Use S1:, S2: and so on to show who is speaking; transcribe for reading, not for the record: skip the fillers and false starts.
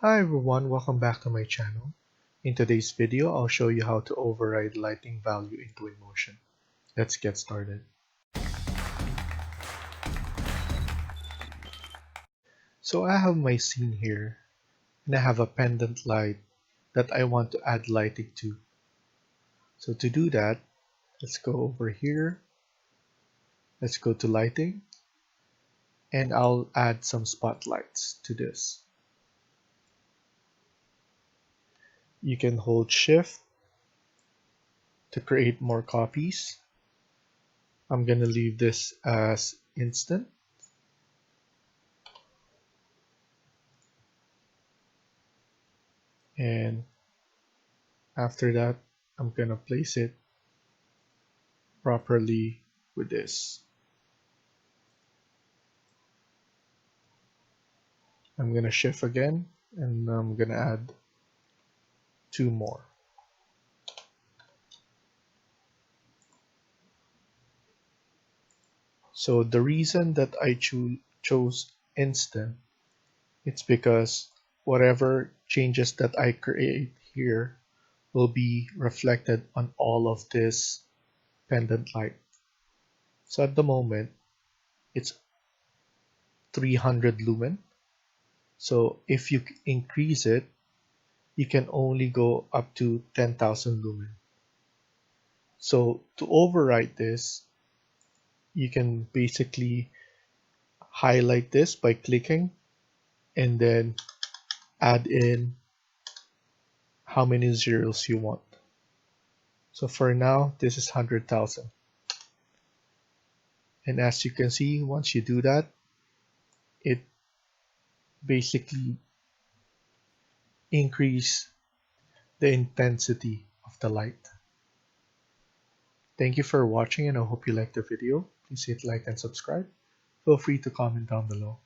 S1: Hi everyone, welcome back to my channel. In today's video, I'll show you how to override lighting value in Twinmotion. Let's get started. So I have my scene here, and I have a pendant light that I want to add lighting to. So to do that, let's go over here, let's go to lighting, and I'll add some spotlights to this. You can hold shift to create more copies. I'm going to leave this as instant. And after that, I'm going to place it properly with this. I'm going to shift again, and I'm going to add two more. So the reason that I chose instant, it's because whatever changes that I create here will be reflected on all of this pendant light. So at the moment, it's 300 lumen. So if you increase it, you can only go up to 10,000 lumen. So to override this, you can basically highlight this by clicking and then add in how many zeros you want. So for now, this is 100,000. And as you can see, once you do that, it basically increases the intensity of the light. Thank you for watching, and I hope you liked the video. Please hit like and subscribe. Feel free to comment down below.